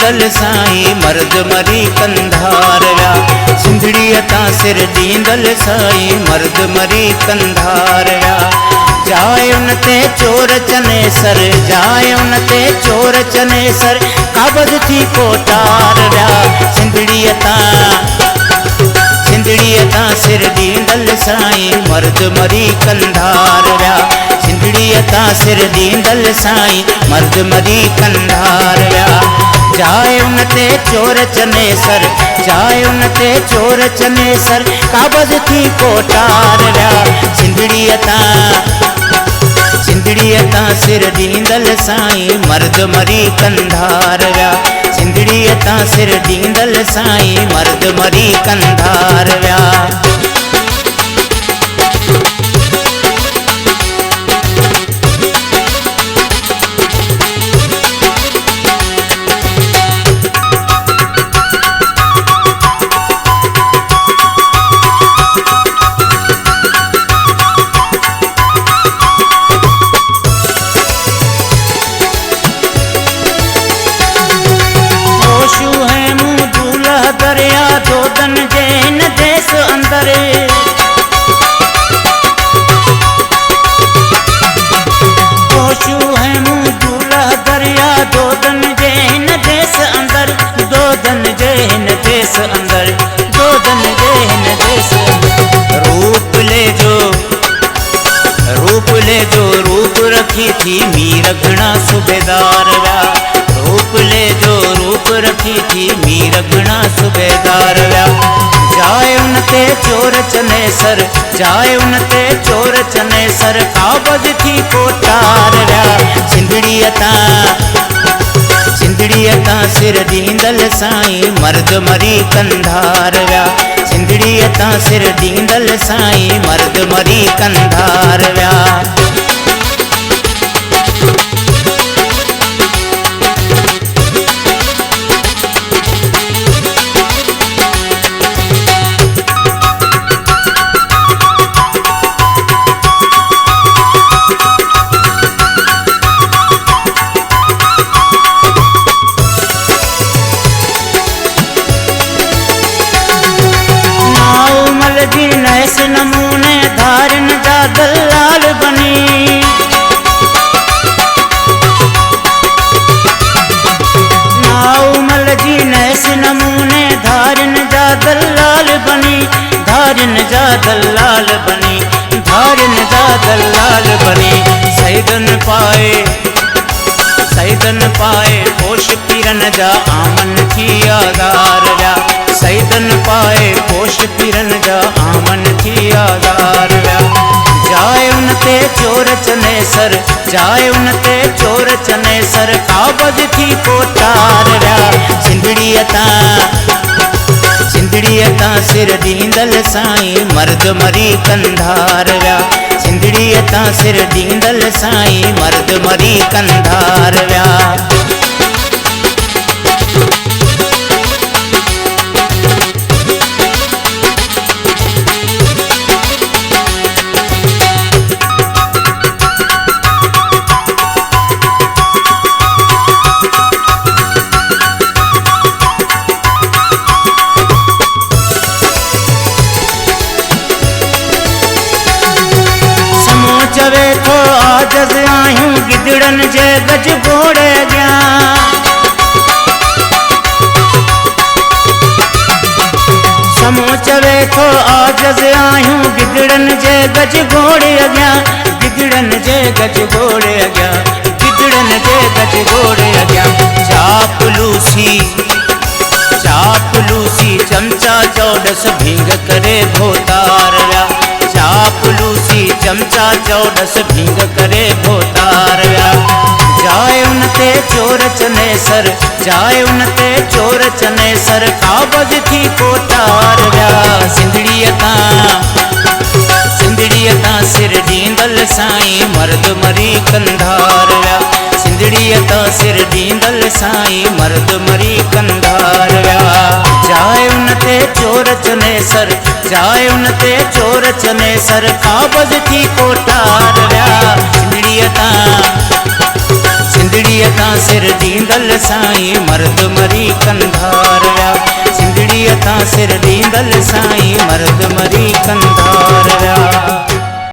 डींदल साईं मर्द मरी कंधार व्या। सिंधड़ी तां सिर डींदल साईं मर्द मरी कंधार व्या। जाए उन ते चोर चने सर, जाए उन ते चोर चने सर, काबज थी कोटार व्या। सिंधड़ी तां सिर डींदल साईं मर्द मरी कंधार व्या। सिंधड़ी तां सिर डींदल साईं मर्द मरी कंधार व्या। जाए उन ते चोर चने सर, जाए उन ते चोर चने सर, काबज थी कोटार व्या। सिंधड़ी तां सिर डींदल साईं मर्द मरी कंधार व्या। सिंधड़ी तां सिर डींदल साईं मर्द मरी कंधार व्या। दरिया दोदन जैन देश अंदर, होशू है मुँह दूल्हा दरिया दोदन जैन देश अंदर, दोदन जैन देश अंदर, दोदन जैन देश अंदर। रूप ले जो रूप रखी थी मीर घना सूबेदार व्या। रूप ले जो रूप रखी थी मीर घना सूबेदार व्या। जाए उन ते चोर चने सर, जाए उन ते चोर चने सर, काबज थी कोटार व्या। सिंधड़ी तां सिर डींदल साईं मर्द मरी कंधार व्या। सिंधड़ी तां सिर डींदल साईं मर्द मरी कंधार व्या। ऐसे नमूने धारन जा दलाल बनी, नाउमल जी ऐसे नमूने धारन जा दलाल बनी, धारन जा दलाल बनी, धारन जा दलाल बनी। सैदन पाए पोश पीरन जा आमन थी आधार व्या। सैदन पाए पोश पीरन जा आमन थी आधार व्या। जाए उन ते चोर चने सर, जाए उन ते चोर चने सर, काबज थी कोटार व्या। सिंधड़ी तां सिर डींदल साईं मर्द मरी कंधार व्या। सिंधड़ी तां सिर डींदल साईं मर्द मरी कंधार व्या। चवे थो आजज़ आहियूं गिदड़न जे गज घोड़े जा। समो चवे थो आजज़ आहियूं गिदड़न जे गज घोड़े अॻियां, गिदड़न जे गज घोड़े अॻियां, गिदड़न जे गज घोड़े अॻियां। चापलूसी चमचा चौडस भींग करे भोतार व्या। चापलूसी चमचा चौडस भींग करे भोतार व्या। जाए उन ते चोर चने सर, जाए उन ते चोर चने सर, काबज थी कोटार व्या। सिंधड़ी तां सिर डींदल साईं मर्द मरी कंधार व्या। सिंधड़ी तां सिर डींदल साईं मर्द मरी कंधार व्या। जाए उन ते चोर चने सर, जाए उन ते चोर चने सर, काबज थी कोटार व्या। सिंधड़ी सिंधड़ी तां सिर ॾींदल साईं मर्द मरी कंधार विया। सिंधड़ी तां सिर ॾींदल साईं मर्द मरी कंधार विया।